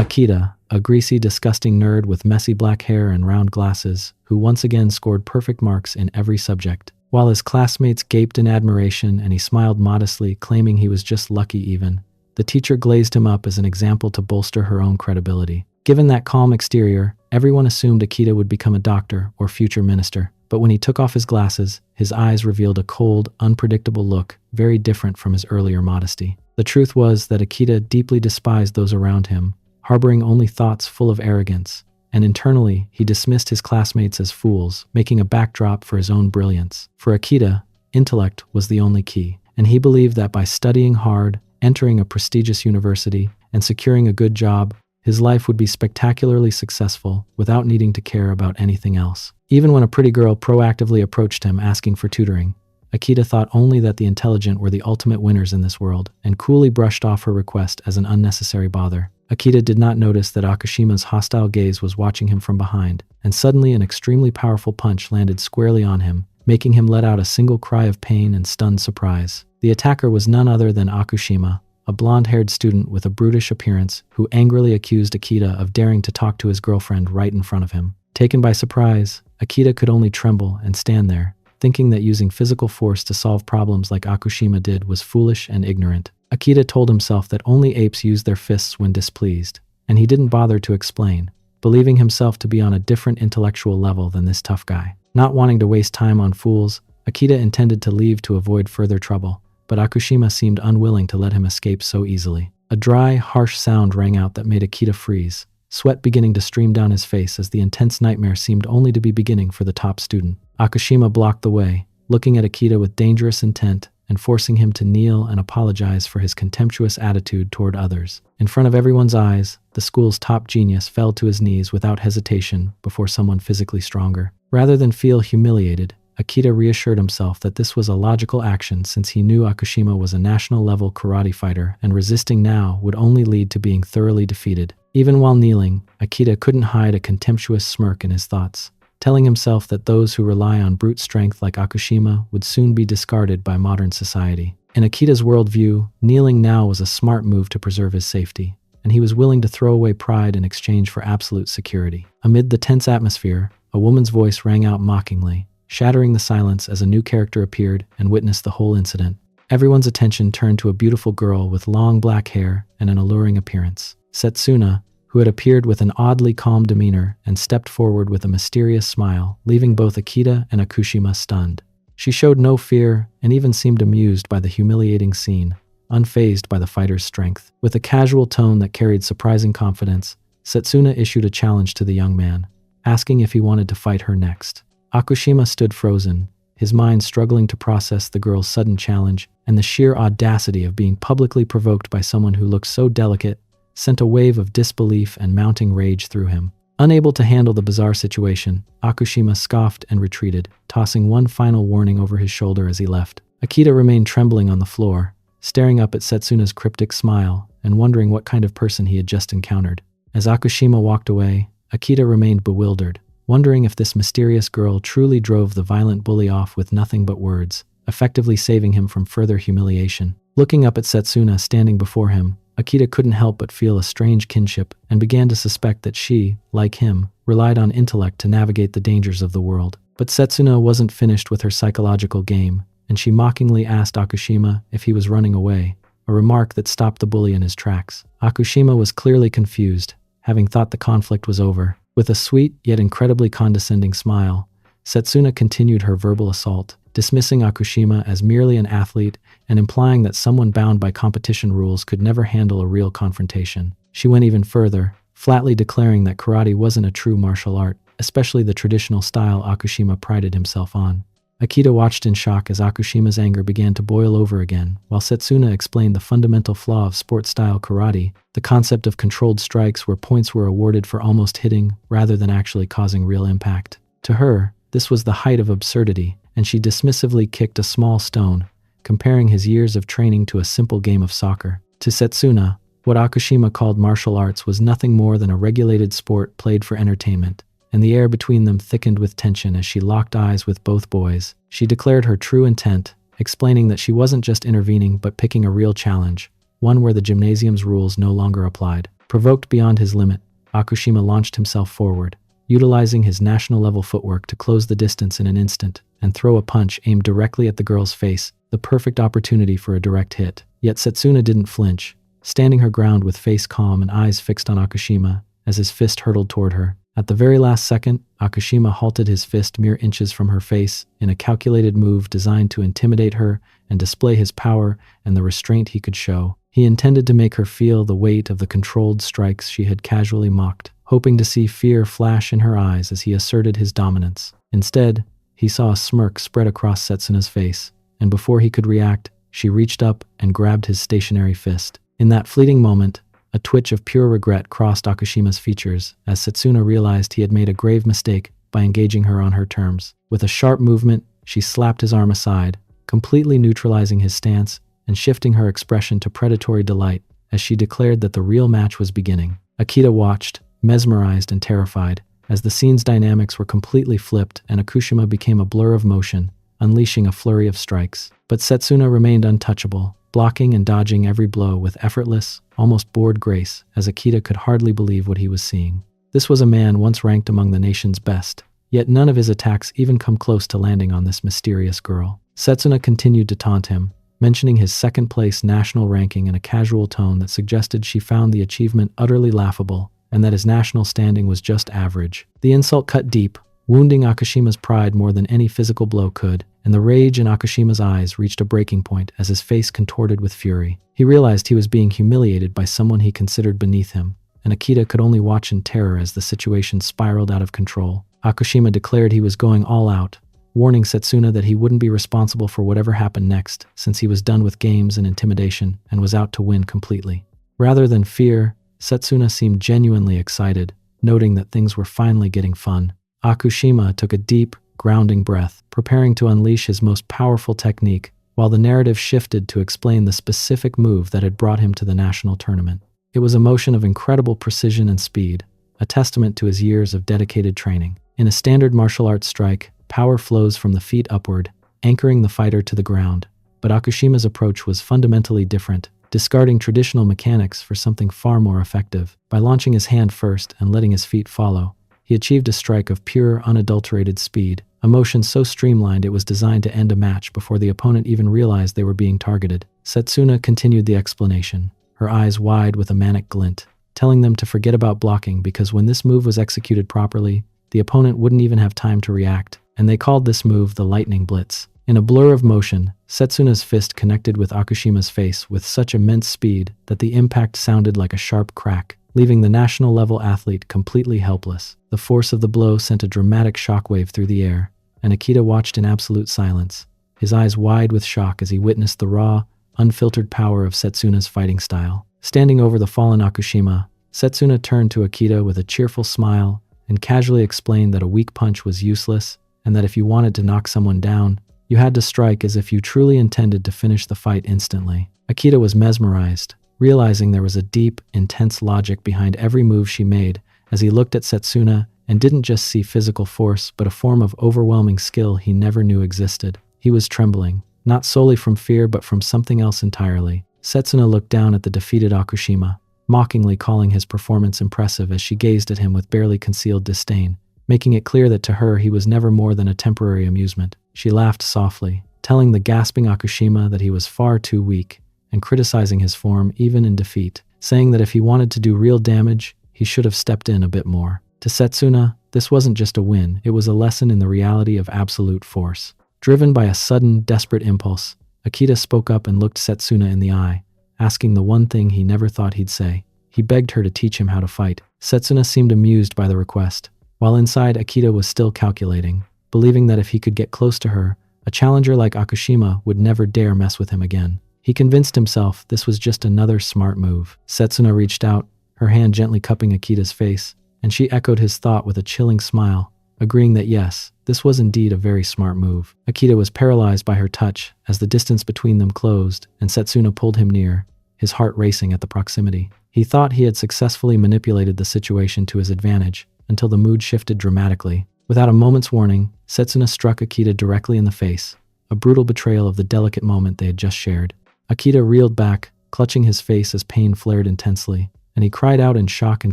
Akita, a greasy, disgusting nerd with messy black hair and round glasses, who once again scored perfect marks in every subject. While his classmates gaped in admiration and he smiled modestly, claiming he was just lucky even, the teacher glazed him up as an example to bolster her own credibility. Given that calm exterior, everyone assumed Akita would become a doctor or future minister. But when he took off his glasses, his eyes revealed a cold, unpredictable look, very different from his earlier modesty. The truth was that Akita deeply despised those around him, harboring only thoughts full of arrogance, and internally, he dismissed his classmates as fools, making a backdrop for his own brilliance. For Akita, intellect was the only key, and he believed that by studying hard, entering a prestigious university, and securing a good job, his life would be spectacularly successful without needing to care about anything else. Even when a pretty girl proactively approached him asking for tutoring, Akita thought only that the intelligent were the ultimate winners in this world and coolly brushed off her request as an unnecessary bother. Akita did not notice that Akushima's hostile gaze was watching him from behind, and suddenly an extremely powerful punch landed squarely on him, making him let out a single cry of pain and stunned surprise. The attacker was none other than Akushima, a blonde-haired student with a brutish appearance who angrily accused Akita of daring to talk to his girlfriend right in front of him. Taken by surprise, Akita could only tremble and stand there, thinking that using physical force to solve problems like Akushima did was foolish and ignorant. Akita told himself that only apes use their fists when displeased, and he didn't bother to explain, believing himself to be on a different intellectual level than this tough guy. Not wanting to waste time on fools, Akita intended to leave to avoid further trouble, but Akushima seemed unwilling to let him escape so easily. A dry, harsh sound rang out that made Akita freeze, sweat beginning to stream down his face as the intense nightmare seemed only to be beginning for the top student. Akushima blocked the way, looking at Akita with dangerous intent and forcing him to kneel and apologize for his contemptuous attitude toward others. In front of everyone's eyes, the school's top genius fell to his knees without hesitation before someone physically stronger. Rather than feel humiliated, Akita reassured himself that this was a logical action since he knew Akushima was a national-level karate fighter and resisting now would only lead to being thoroughly defeated. Even while kneeling, Akita couldn't hide a contemptuous smirk in his thoughts, telling himself that those who rely on brute strength like Akushima would soon be discarded by modern society. In Akita's worldview, kneeling now was a smart move to preserve his safety, and he was willing to throw away pride in exchange for absolute security. Amid the tense atmosphere, a woman's voice rang out mockingly, shattering the silence as a new character appeared and witnessed the whole incident. Everyone's attention turned to a beautiful girl with long black hair and an alluring appearance. Setsuna, who had appeared with an oddly calm demeanor and stepped forward with a mysterious smile, leaving both Akita and Akushima stunned. She showed no fear and even seemed amused by the humiliating scene, unfazed by the fighter's strength. With a casual tone that carried surprising confidence, Setsuna issued a challenge to the young man, asking if he wanted to fight her next. Akushima stood frozen, his mind struggling to process the girl's sudden challenge, and the sheer audacity of being publicly provoked by someone who looked so delicate sent a wave of disbelief and mounting rage through him. Unable to handle the bizarre situation, Akushima scoffed and retreated, tossing one final warning over his shoulder as he left. Akita remained trembling on the floor, staring up at Setsuna's cryptic smile and wondering what kind of person he had just encountered. As Akushima walked away, Akita remained bewildered, wondering if this mysterious girl truly drove the violent bully off with nothing but words, effectively saving him from further humiliation. Looking up at Setsuna standing before him, Akita couldn't help but feel a strange kinship and began to suspect that she, like him, relied on intellect to navigate the dangers of the world. But Setsuna wasn't finished with her psychological game, and she mockingly asked Akushima if he was running away, a remark that stopped the bully in his tracks. Akushima was clearly confused, having thought the conflict was over. With a sweet yet incredibly condescending smile, Setsuna continued her verbal assault, dismissing Akushima as merely an athlete and implying that someone bound by competition rules could never handle a real confrontation. She went even further, flatly declaring that karate wasn't a true martial art, especially the traditional style Akushima prided himself on. Akita watched in shock as Akushima's anger began to boil over again, while Setsuna explained the fundamental flaw of sport-style karate, the concept of controlled strikes where points were awarded for almost hitting rather than actually causing real impact. To her, this was the height of absurdity, and she dismissively kicked a small stone, comparing his years of training to a simple game of soccer. To Setsuna, what Akushima called martial arts was nothing more than a regulated sport played for entertainment, and the air between them thickened with tension as she locked eyes with both boys. She declared her true intent, explaining that she wasn't just intervening but picking a real challenge, one where the gymnasium's rules no longer applied. Provoked beyond his limit, Akushima launched himself forward, utilizing his national-level footwork to close the distance in an instant and throw a punch aimed directly at the girl's face, the perfect opportunity for a direct hit. Yet Setsuna didn't flinch, standing her ground with face calm and eyes fixed on Akushima as his fist hurtled toward her. At the very last second, Akushima halted his fist mere inches from her face in a calculated move designed to intimidate her and display his power and the restraint he could show. He intended to make her feel the weight of the controlled strikes she had casually mocked, hoping to see fear flash in her eyes as he asserted his dominance. Instead, he saw a smirk spread across Setsuna's face, and before he could react, she reached up and grabbed his stationary fist. In that fleeting moment, a twitch of pure regret crossed Akushima's features as Setsuna realized he had made a grave mistake by engaging her on her terms. With a sharp movement, she slapped his arm aside, completely neutralizing his stance and shifting her expression to predatory delight as she declared that the real match was beginning. Akita watched, mesmerized and terrified, as the scene's dynamics were completely flipped and Akushima became a blur of motion, unleashing a flurry of strikes. But Setsuna remained untouchable, blocking and dodging every blow with effortless, almost bored grace, as Akita could hardly believe what he was seeing. This was a man once ranked among the nation's best, yet none of his attacks even come close to landing on this mysterious girl. Setsuna continued to taunt him, mentioning his second-place national ranking in a casual tone that suggested she found the achievement utterly laughable and that his national standing was just average. The insult cut deep, wounding Akushima's pride more than any physical blow could, and the rage in Akushima's eyes reached a breaking point as his face contorted with fury. He realized he was being humiliated by someone he considered beneath him, and Akita could only watch in terror as the situation spiraled out of control. Akushima declared he was going all out, warning Setsuna that he wouldn't be responsible for whatever happened next, since he was done with games and intimidation and was out to win completely. Rather than fear, Setsuna seemed genuinely excited, noting that things were finally getting fun. Akushima took a deep, grounding breath, preparing to unleash his most powerful technique, while the narrative shifted to explain the specific move that had brought him to the national tournament. It was a motion of incredible precision and speed, a testament to his years of dedicated training. In a standard martial arts strike, power flows from the feet upward, anchoring the fighter to the ground. But Akushima's approach was fundamentally different, discarding traditional mechanics for something far more effective. By launching his hand first and letting his feet follow, he achieved a strike of pure, unadulterated speed, a motion so streamlined it was designed to end a match before the opponent even realized they were being targeted. Setsuna continued the explanation, her eyes wide with a manic glint, telling them to forget about blocking because when this move was executed properly, the opponent wouldn't even have time to react, and they called this move the lightning blitz. In a blur of motion, Setsuna's fist connected with Akushima's face with such immense speed that the impact sounded like a sharp crack, leaving the national-level athlete completely helpless. The force of the blow sent a dramatic shockwave through the air, and Akita watched in absolute silence, his eyes wide with shock as he witnessed the raw, unfiltered power of Setsuna's fighting style. Standing over the fallen Akushima, Setsuna turned to Akita with a cheerful smile and casually explained that a weak punch was useless and that if you wanted to knock someone down, you had to strike as if you truly intended to finish the fight instantly. Akita was mesmerized, realizing there was a deep, intense logic behind every move she made as he looked at Setsuna and didn't just see physical force but a form of overwhelming skill he never knew existed. He was trembling, not solely from fear but from something else entirely. Setsuna looked down at the defeated Akushima, mockingly calling his performance impressive as she gazed at him with barely concealed disdain, making it clear that to her he was never more than a temporary amusement. She laughed softly, telling the gasping Akushima that he was far too weak, and criticizing his form even in defeat, saying that if he wanted to do real damage, he should have stepped in a bit more. To Setsuna, this wasn't just a win, it was a lesson in the reality of absolute force. Driven by a sudden, desperate impulse, Akita spoke up and looked Setsuna in the eye, asking the one thing he never thought he'd say. He begged her to teach him how to fight. Setsuna seemed amused by the request, while inside Akita was still calculating, believing that if he could get close to her, a challenger like Akushima would never dare mess with him again. He convinced himself this was just another smart move. Setsuna reached out, her hand gently cupping Akita's face, and she echoed his thought with a chilling smile, agreeing that yes, this was indeed a very smart move. Akita was paralyzed by her touch as the distance between them closed and Setsuna pulled him near, his heart racing at the proximity. He thought he had successfully manipulated the situation to his advantage until the mood shifted dramatically. Without a moment's warning, Setsuna struck Akita directly in the face, a brutal betrayal of the delicate moment they had just shared. Akita reeled back, clutching his face as pain flared intensely, and he cried out in shock and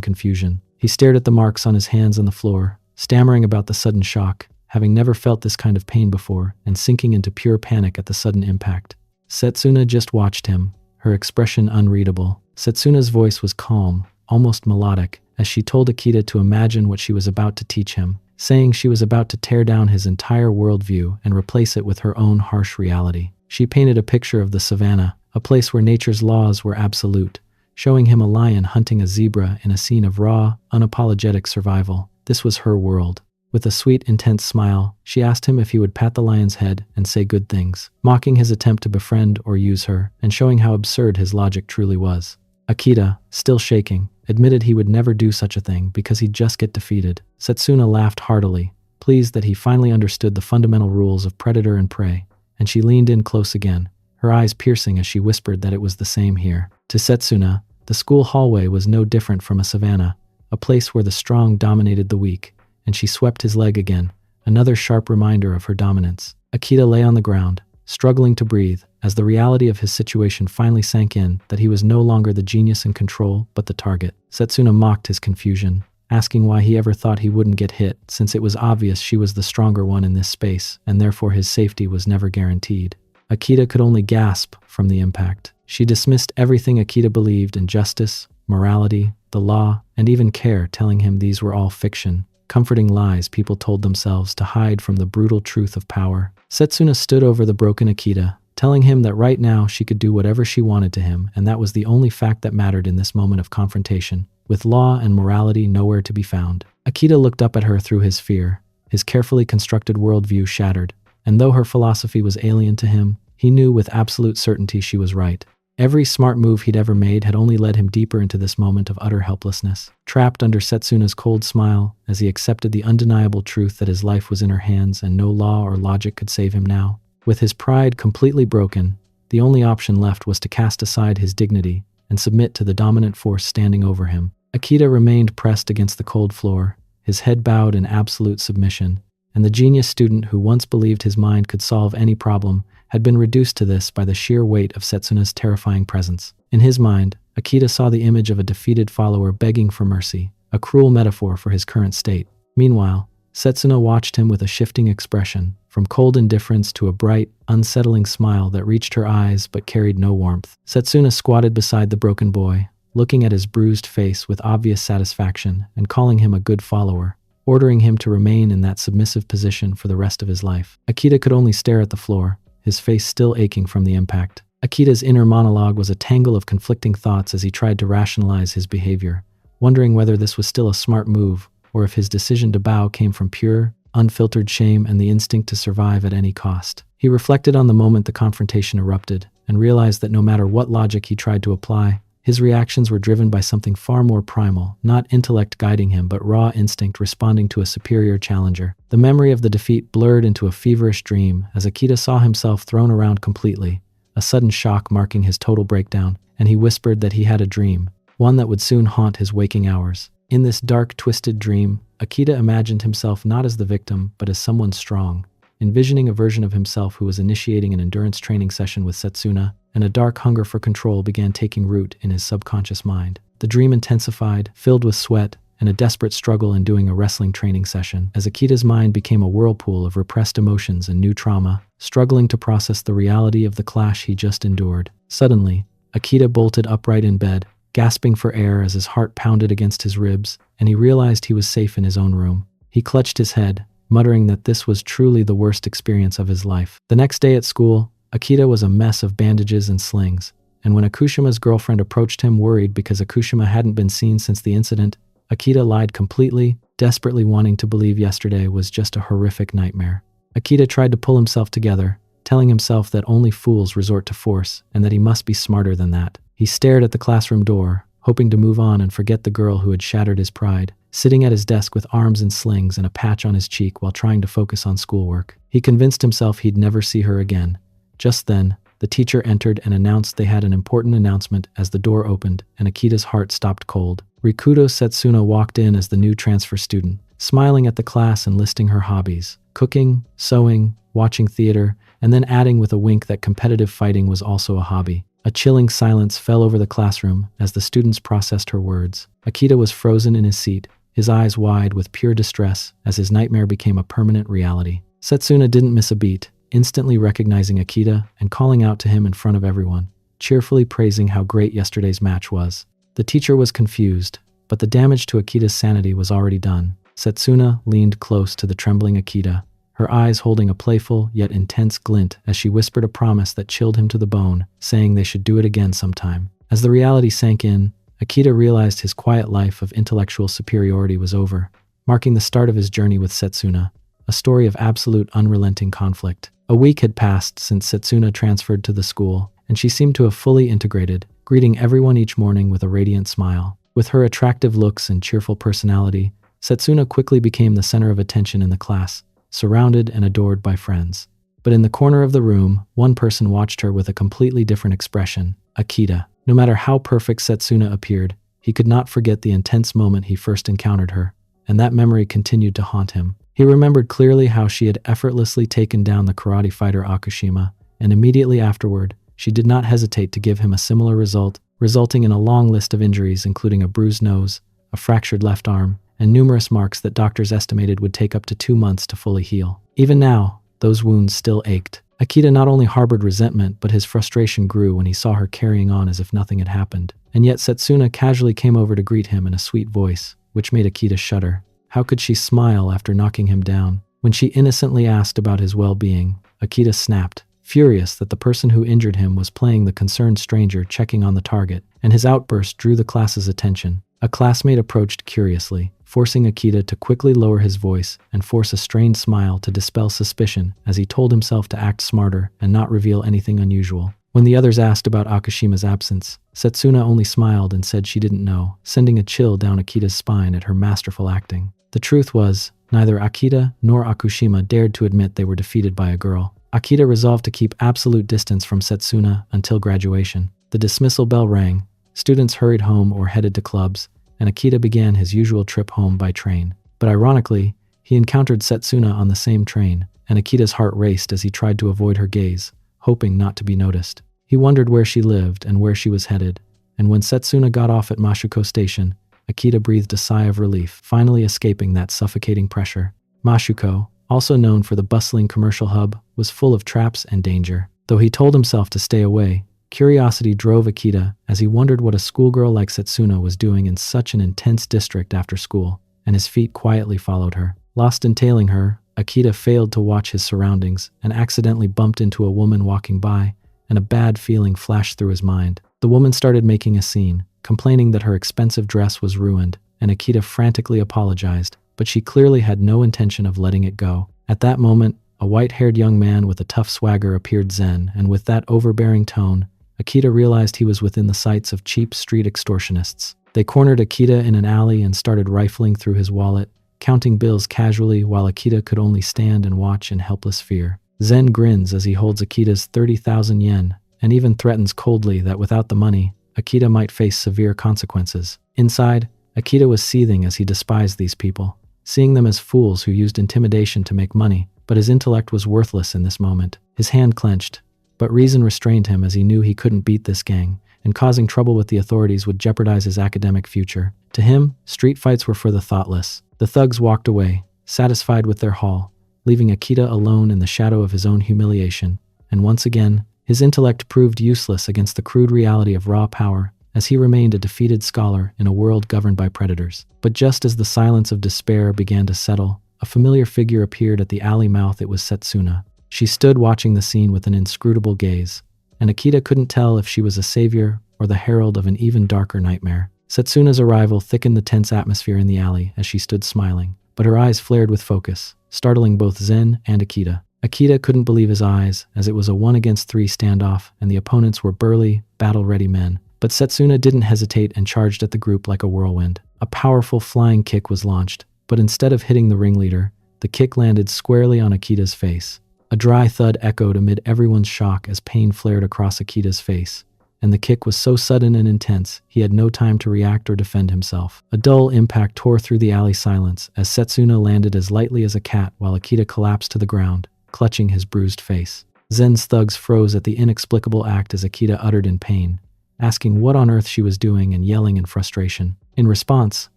confusion. He stared at the marks on his hands on the floor, stammering about the sudden shock, having never felt this kind of pain before, and sinking into pure panic at the sudden impact. Setsuna just watched him, her expression unreadable. Setsuna's voice was calm, almost melodic, as she told Akita to imagine what she was about to teach him, saying she was about to tear down his entire worldview and replace it with her own harsh reality. She painted a picture of the savannah, a place where nature's laws were absolute, showing him a lion hunting a zebra in a scene of raw, unapologetic survival. This was her world. With a sweet, intense smile, she asked him if he would pat the lion's head and say good things, mocking his attempt to befriend or use her, and showing how absurd his logic truly was. Akita, still shaking, admitted he would never do such a thing because he'd just get defeated. Setsuna laughed heartily, pleased that he finally understood the fundamental rules of predator and prey, and she leaned in close again, her eyes piercing as she whispered that it was the same here. To Setsuna, the school hallway was no different from a savannah, a place where the strong dominated the weak, and she swept his leg again, another sharp reminder of her dominance. Akita lay on the ground, struggling to breathe, as the reality of his situation finally sank in, that he was no longer the genius in control, but the target. Setsuna mocked his confusion, asking why he ever thought he wouldn't get hit, since it was obvious she was the stronger one in this space, and therefore his safety was never guaranteed. Akita could only gasp from the impact. She dismissed everything Akita believed in justice, morality, the law, and even care, telling him these were all fiction, comforting lies people told themselves to hide from the brutal truth of power. Setsuna stood over the broken Akita, telling him that right now she could do whatever she wanted to him, and that was the only fact that mattered in this moment of confrontation, with law and morality nowhere to be found. Akita looked up at her through his fear, his carefully constructed worldview shattered, and though her philosophy was alien to him, he knew with absolute certainty she was right. Every smart move he'd ever made had only led him deeper into this moment of utter helplessness. Trapped under Setsuna's cold smile, as he accepted the undeniable truth that his life was in her hands and no law or logic could save him now. With his pride completely broken, the only option left was to cast aside his dignity and submit to the dominant force standing over him. Akita remained pressed against the cold floor, his head bowed in absolute submission, and the genius student who once believed his mind could solve any problem had been reduced to this by the sheer weight of Setsuna's terrifying presence. In his mind, Akita saw the image of a defeated follower begging for mercy, a cruel metaphor for his current state. Meanwhile, Setsuna watched him with a shifting expression, from cold indifference to a bright, unsettling smile that reached her eyes but carried no warmth. Setsuna squatted beside the broken boy, looking at his bruised face with obvious satisfaction and calling him a good follower, ordering him to remain in that submissive position for the rest of his life. Akita could only stare at the floor, his face still aching from the impact. Akita's inner monologue was a tangle of conflicting thoughts as he tried to rationalize his behavior, wondering whether this was still a smart move or if his decision to bow came from pure, unfiltered shame and the instinct to survive at any cost. He reflected on the moment the confrontation erupted and realized that no matter what logic he tried to apply, his reactions were driven by something far more primal, not intellect guiding him but raw instinct responding to a superior challenger. The memory of the defeat blurred into a feverish dream as Akita saw himself thrown around completely, a sudden shock marking his total breakdown, and he whispered that he had a dream, one that would soon haunt his waking hours. In this dark, twisted dream, Akita imagined himself not as the victim but as someone strong, envisioning a version of himself who was initiating an endurance training session with Setsuna, and a dark hunger for control began taking root in his subconscious mind. The dream intensified, filled with sweat, and a desperate struggle in doing a wrestling training session, as Akita's mind became a whirlpool of repressed emotions and new trauma, struggling to process the reality of the clash he just endured. Suddenly, Akita bolted upright in bed, gasping for air as his heart pounded against his ribs, and he realized he was safe in his own room. He clutched his head, muttering that this was truly the worst experience of his life. The next day at school, Akita was a mess of bandages and slings, and when Akushima's girlfriend approached him worried because Akushima hadn't been seen since the incident, Akita lied completely, desperately wanting to believe yesterday was just a horrific nightmare. Akita tried to pull himself together, telling himself that only fools resort to force and that he must be smarter than that. He stared at the classroom door, hoping to move on and forget the girl who had shattered his pride, sitting at his desk with arms in slings and a patch on his cheek while trying to focus on schoolwork. He convinced himself he'd never see her again. Just then, the teacher entered and announced they had an important announcement as the door opened and Akita's heart stopped cold. Rikudo Setsuna walked in as the new transfer student, smiling at the class and listing her hobbies: cooking, sewing, watching theater, and then adding with a wink that competitive fighting was also a hobby. A chilling silence fell over the classroom as the students processed her words. Akita was frozen in his seat, his eyes wide with pure distress as his nightmare became a permanent reality. Setsuna didn't miss a beat, instantly recognizing Akita and calling out to him in front of everyone, cheerfully praising how great yesterday's match was. The teacher was confused, but the damage to Akita's sanity was already done. Setsuna leaned close to the trembling Akita, her eyes holding a playful yet intense glint as she whispered a promise that chilled him to the bone, saying they should do it again sometime. As the reality sank in, Akita realized his quiet life of intellectual superiority was over, marking the start of his journey with Setsuna, a story of absolute unrelenting conflict. A week had passed since Setsuna transferred to the school, and she seemed to have fully integrated, greeting everyone each morning with a radiant smile. With her attractive looks and cheerful personality, Setsuna quickly became the center of attention in the class, surrounded and adored by friends. But in the corner of the room, one person watched her with a completely different expression: Akita. No matter how perfect Setsuna appeared, he could not forget the intense moment he first encountered her, and that memory continued to haunt him. He remembered clearly how she had effortlessly taken down the karate fighter Akushima, and immediately afterward, she did not hesitate to give him a similar result, resulting in a long list of injuries including a bruised nose, a fractured left arm, and numerous marks that doctors estimated would take up to 2 months to fully heal. Even now, those wounds still ached. Akita not only harbored resentment, but his frustration grew when he saw her carrying on as if nothing had happened. And yet Setsuna casually came over to greet him in a sweet voice, which made Akita shudder. How could she smile after knocking him down? When she innocently asked about his well-being, Akita snapped, furious that the person who injured him was playing the concerned stranger checking on the target, and his outburst drew the class's attention. A classmate approached curiously, forcing Akita to quickly lower his voice and force a strained smile to dispel suspicion as he told himself to act smarter and not reveal anything unusual. When the others asked about Akushima's absence, Setsuna only smiled and said she didn't know, sending a chill down Akita's spine at her masterful acting. The truth was, neither Akita nor Akushima dared to admit they were defeated by a girl. Akita resolved to keep absolute distance from Setsuna until graduation. The dismissal bell rang, students hurried home or headed to clubs, and Akita began his usual trip home by train. But ironically, he encountered Setsuna on the same train, and Akita's heart raced as he tried to avoid her gaze, hoping not to be noticed. He wondered where she lived and where she was headed, and when Setsuna got off at Mashuko Station, Akita breathed a sigh of relief, finally escaping that suffocating pressure. Mashuko, also known for the bustling commercial hub, was full of traps and danger. Though he told himself to stay away, curiosity drove Akita as he wondered what a schoolgirl like Setsuna was doing in such an intense district after school, and his feet quietly followed her. Lost in tailing her, Akita failed to watch his surroundings and accidentally bumped into a woman walking by, and a bad feeling flashed through his mind. The woman started making a scene, complaining that her expensive dress was ruined, and Akita frantically apologized, but she clearly had no intention of letting it go. At that moment, a white-haired young man with a tough swagger appeared zen, and with that overbearing tone, Akita realized he was within the sights of cheap street extortionists. They cornered Akita in an alley and started rifling through his wallet, counting bills casually while Akita could only stand and watch in helpless fear. Zen grins as he holds Akita's 30,000 yen, and even threatens coldly that without the money, Akita might face severe consequences. Inside, Akita was seething as he despised these people, seeing them as fools who used intimidation to make money, but his intellect was worthless in this moment. His hand clenched, but reason restrained him as he knew he couldn't beat this gang, and causing trouble with the authorities would jeopardize his academic future. To him, street fights were for the thoughtless. The thugs walked away, satisfied with their haul, leaving Akita alone in the shadow of his own humiliation, and once again, his intellect proved useless against the crude reality of raw power, as he remained a defeated scholar in a world governed by predators. But just as the silence of despair began to settle, a familiar figure appeared at the alley mouth. It was Setsuna. She stood watching the scene with an inscrutable gaze, and Akita couldn't tell if she was a savior or the herald of an even darker nightmare. Setsuna's arrival thickened the tense atmosphere in the alley as she stood smiling, but her eyes flared with focus, startling both Zen and Akita. Akita couldn't believe his eyes, as it was a 1-against-3 standoff, and the opponents were burly, battle-ready men. But Setsuna didn't hesitate and charged at the group like a whirlwind. A powerful flying kick was launched, but instead of hitting the ringleader, the kick landed squarely on Akita's face. A dry thud echoed amid everyone's shock as pain flared across Akita's face, and the kick was so sudden and intense, he had no time to react or defend himself. A dull impact tore through the alley silence as Setsuna landed as lightly as a cat while Akita collapsed to the ground, clutching his bruised face. Zen's thugs froze at the inexplicable act as Akita uttered in pain, asking what on earth she was doing and yelling in frustration. In response,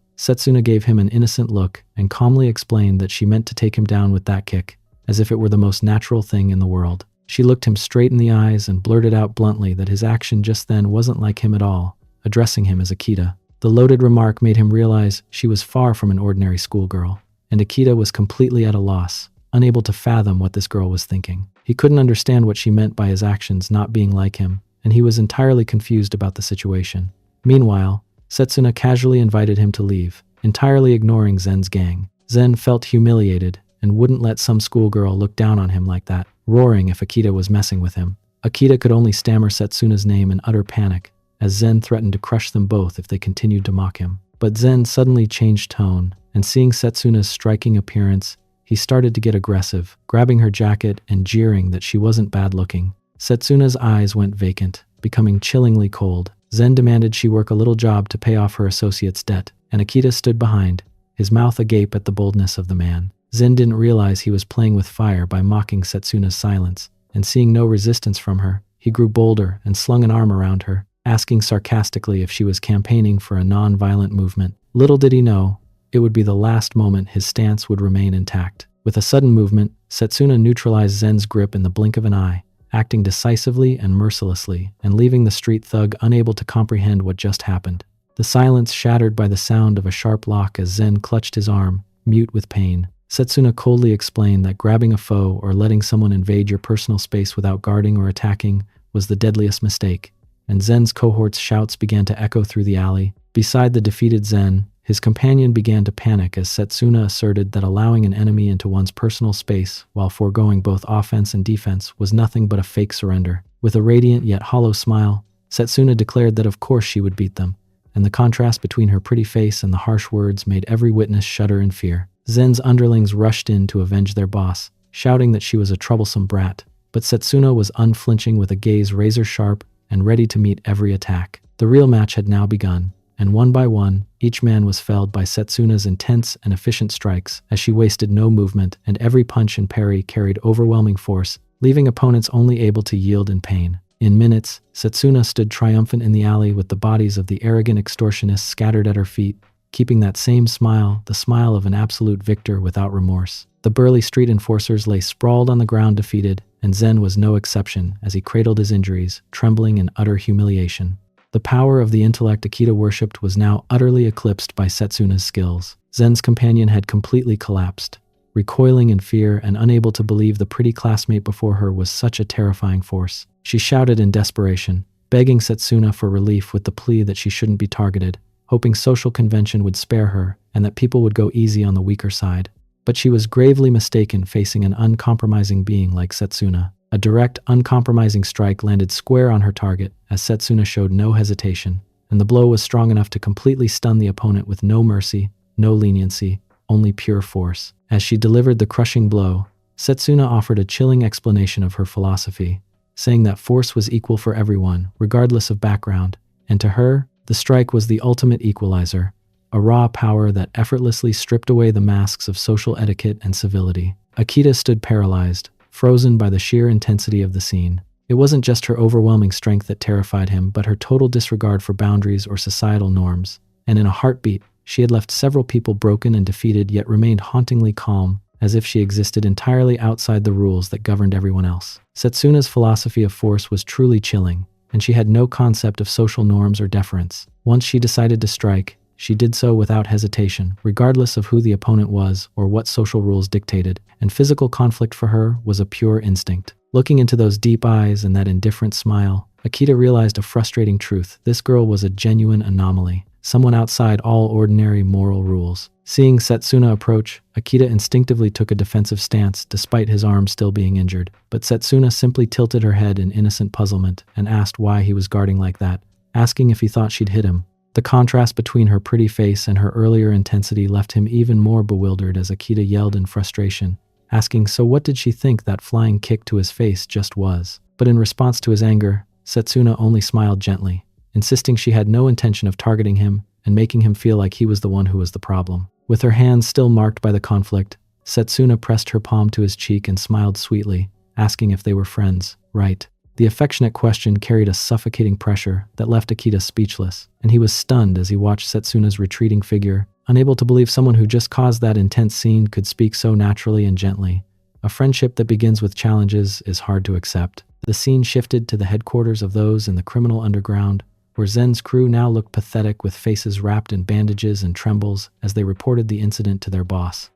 Setsuna gave him an innocent look and calmly explained that she meant to take him down with that kick, as if it were the most natural thing in the world. She looked him straight in the eyes and blurted out bluntly that his action just then wasn't like him at all, addressing him as Akita. The loaded remark made him realize she was far from an ordinary schoolgirl, and Akita was completely at a loss, unable to fathom what this girl was thinking. He couldn't understand what she meant by his actions not being like him, and he was entirely confused about the situation. Meanwhile, Setsuna casually invited him to leave, entirely ignoring Zen's gang. Zen felt humiliated and wouldn't let some schoolgirl look down on him like that, roaring if Akita was messing with him. Akita could only stammer Setsuna's name in utter panic, as Zen threatened to crush them both if they continued to mock him. But Zen suddenly changed tone, and seeing Setsuna's striking appearance, he started to get aggressive, grabbing her jacket and jeering that she wasn't bad-looking. Setsuna's eyes went vacant, becoming chillingly cold. Zen demanded she work a little job to pay off her associate's debt, and Akita stood behind, his mouth agape at the boldness of the man. Zen didn't realize he was playing with fire by mocking Setsuna's silence, and seeing no resistance from her, he grew bolder and slung an arm around her, asking sarcastically if she was campaigning for a non-violent movement. Little did he know, it would be the last moment his stance would remain intact. With a sudden movement, Setsuna neutralized Zen's grip in the blink of an eye, acting decisively and mercilessly, and leaving the street thug unable to comprehend what just happened. The silence shattered by the sound of a sharp lock as Zen clutched his arm, mute with pain. Setsuna coldly explained that grabbing a foe or letting someone invade your personal space without guarding or attacking was the deadliest mistake, and Zen's cohort's shouts began to echo through the alley. Beside the defeated Zen, his companion began to panic as Setsuna asserted that allowing an enemy into one's personal space while foregoing both offense and defense was nothing but a fake surrender. With a radiant yet hollow smile, Setsuna declared that of course she would beat them, and the contrast between her pretty face and the harsh words made every witness shudder in fear. Zen's underlings rushed in to avenge their boss, shouting that she was a troublesome brat, but Setsuna was unflinching with a gaze razor-sharp and ready to meet every attack. The real match had now begun, and one by one, each man was felled by Setsuna's intense and efficient strikes as she wasted no movement and every punch and parry carried overwhelming force, leaving opponents only able to yield in pain. In minutes, Setsuna stood triumphant in the alley with the bodies of the arrogant extortionists scattered at her feet, keeping that same smile, the smile of an absolute victor without remorse. The burly street enforcers lay sprawled on the ground defeated, and Zen was no exception as he cradled his injuries, trembling in utter humiliation. The power of the intellect Akita worshipped was now utterly eclipsed by Setsuna's skills. Zen's companion had completely collapsed, recoiling in fear and unable to believe the pretty classmate before her was such a terrifying force. She shouted in desperation, begging Setsuna for relief with the plea that she shouldn't be targeted, hoping social convention would spare her and that people would go easy on the weaker side. But she was gravely mistaken facing an uncompromising being like Setsuna. A direct, uncompromising strike landed square on her target as Setsuna showed no hesitation, and the blow was strong enough to completely stun the opponent with no mercy, no leniency, only pure force. As she delivered the crushing blow, Setsuna offered a chilling explanation of her philosophy, saying that force was equal for everyone, regardless of background, and to her, the strike was the ultimate equalizer, a raw power that effortlessly stripped away the masks of social etiquette and civility. Akita stood paralyzed, frozen by the sheer intensity of the scene. It wasn't just her overwhelming strength that terrified him, but her total disregard for boundaries or societal norms, and in a heartbeat, she had left several people broken and defeated yet remained hauntingly calm, as if she existed entirely outside the rules that governed everyone else. Setsuna's philosophy of force was truly chilling, and she had no concept of social norms or deference. Once she decided to strike, she did so without hesitation, regardless of who the opponent was or what social rules dictated, and physical conflict for her was a pure instinct. Looking into those deep eyes and that indifferent smile, Akita realized a frustrating truth. This girl was a genuine anomaly, someone outside all ordinary moral rules. Seeing Setsuna approach, Akita instinctively took a defensive stance despite his arm still being injured, but Setsuna simply tilted her head in innocent puzzlement and asked why he was guarding like that, asking if he thought she'd hit him. The contrast between her pretty face and her earlier intensity left him even more bewildered as Akita yelled in frustration, asking so what did she think that flying kick to his face just was. But in response to his anger, Setsuna only smiled gently, insisting she had no intention of targeting him and making him feel like he was the one who was the problem. With her hands still marked by the conflict, Setsuna pressed her palm to his cheek and smiled sweetly, asking if they were friends, right? The affectionate question carried a suffocating pressure that left Akita speechless, and he was stunned as he watched Setsuna's retreating figure, unable to believe someone who just caused that intense scene could speak so naturally and gently. A friendship that begins with challenges is hard to accept. The scene shifted to the headquarters of those in the criminal underground, where Zen's crew now looked pathetic with faces wrapped in bandages and trembles as they reported the incident to their boss.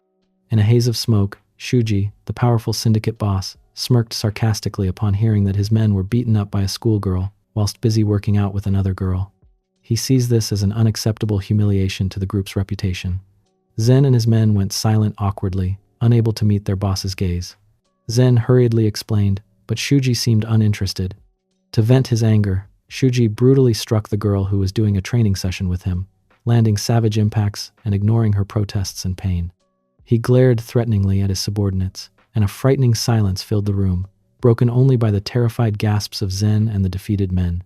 In a haze of smoke, Shuji, the powerful syndicate boss, smirked sarcastically upon hearing that his men were beaten up by a schoolgirl whilst busy working out with another girl. He sees this as an unacceptable humiliation to the group's reputation. Zen and his men went silent awkwardly, unable to meet their boss's gaze. Zen hurriedly explained, but Shuji seemed uninterested. To vent his anger, Shuji brutally struck the girl who was doing a training session with him, landing savage impacts and ignoring her protests and pain. He glared threateningly at his subordinates, and a frightening silence filled the room, broken only by the terrified gasps of Zen and the defeated men.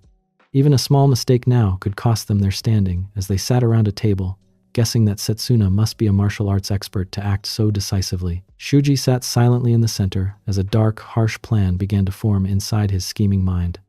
Even a small mistake now could cost them their standing as they sat around a table, guessing that Setsuna must be a martial arts expert to act so decisively. Shuji sat silently in the center as a dark, harsh plan began to form inside his scheming mind.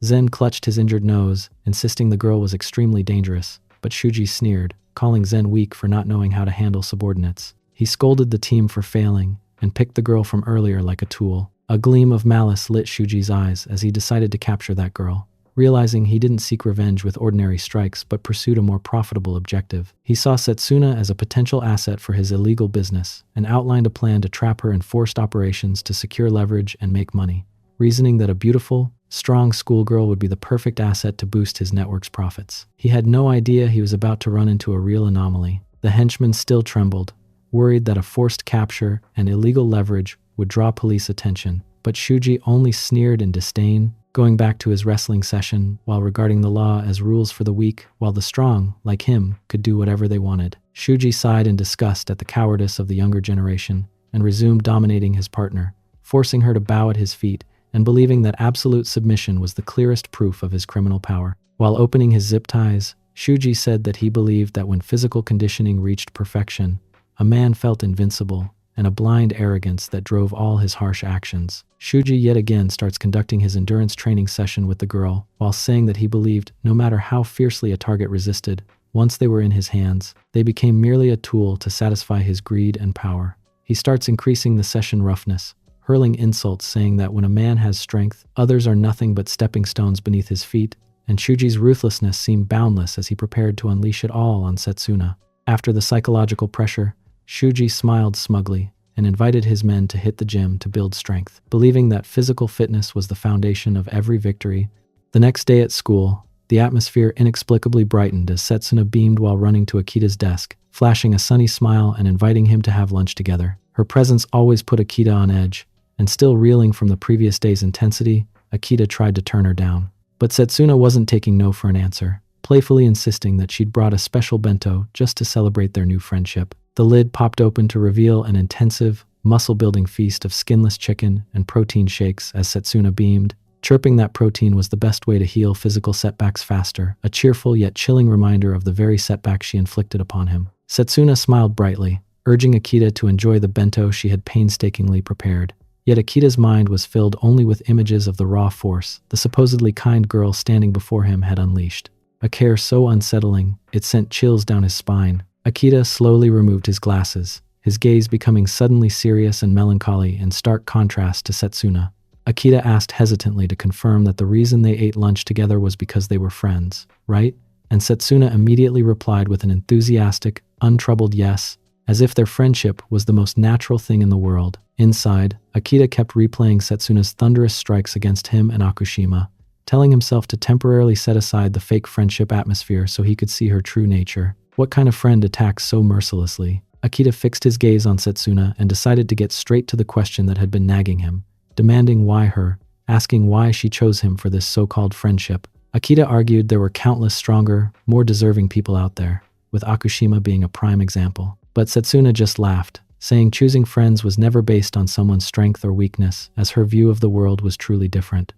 Zen clutched his injured nose, insisting the girl was extremely dangerous, but Shuji sneered, calling Zen weak for not knowing how to handle subordinates. He scolded the team for failing, and picked the girl from earlier like a tool. A gleam of malice lit Shuji's eyes as he decided to capture that girl. Realizing he didn't seek revenge with ordinary strikes but pursued a more profitable objective. He saw Setsuna as a potential asset for his illegal business and outlined a plan to trap her in forced operations to secure leverage and make money, reasoning that a beautiful, strong schoolgirl would be the perfect asset to boost his network's profits. He had no idea he was about to run into a real anomaly. The henchman still trembled, worried that a forced capture and illegal leverage would draw police attention, but Shuji only sneered in disdain, going back to his wrestling session while regarding the law as rules for the weak, while the strong, like him, could do whatever they wanted. Shuji sighed in disgust at the cowardice of the younger generation and resumed dominating his partner, forcing her to bow at his feet and believing that absolute submission was the clearest proof of his criminal power. While opening his zip ties, Shuji said that he believed that when physical conditioning reached perfection, a man felt invincible, and a blind arrogance that drove all his harsh actions. Shuji yet again starts conducting his endurance training session with the girl, while saying that he believed no matter how fiercely a target resisted, once they were in his hands, they became merely a tool to satisfy his greed and power. He starts increasing the session roughness, hurling insults saying that when a man has strength, others are nothing but stepping stones beneath his feet, and Shuji's ruthlessness seemed boundless as he prepared to unleash it all on Setsuna. After the psychological pressure, Shuji smiled smugly and invited his men to hit the gym to build strength, believing that physical fitness was the foundation of every victory. The next day at school, the atmosphere inexplicably brightened as Setsuna beamed while running to Akita's desk, flashing a sunny smile and inviting him to have lunch together. Her presence always put Akita on edge, and still reeling from the previous day's intensity, Akita tried to turn her down. But Setsuna wasn't taking no for an answer, playfully insisting that she'd brought a special bento just to celebrate their new friendship. The lid popped open to reveal an intensive, muscle-building feast of skinless chicken and protein shakes as Setsuna beamed, chirping that protein was the best way to heal physical setbacks faster, a cheerful yet chilling reminder of the very setback she inflicted upon him. Setsuna smiled brightly, urging Akita to enjoy the bento she had painstakingly prepared. Yet Akita's mind was filled only with images of the raw force the supposedly kind girl standing before him had unleashed. A care so unsettling, it sent chills down his spine. Akita slowly removed his glasses, his gaze becoming suddenly serious and melancholy in stark contrast to Setsuna. Akita asked hesitantly to confirm that the reason they ate lunch together was because they were friends, right? And Setsuna immediately replied with an enthusiastic, untroubled yes, as if their friendship was the most natural thing in the world. Inside, Akita kept replaying Setsuna's thunderous strikes against him and Akushima, telling himself to temporarily set aside the fake friendship atmosphere so he could see her true nature. What kind of friend attacks so mercilessly? Akita fixed his gaze on Setsuna and decided to get straight to the question that had been nagging him, demanding why her, asking why she chose him for this so-called friendship. Akita argued there were countless stronger, more deserving people out there, with Akushima being a prime example. But Setsuna just laughed, saying choosing friends was never based on someone's strength or weakness, as her view of the world was truly different.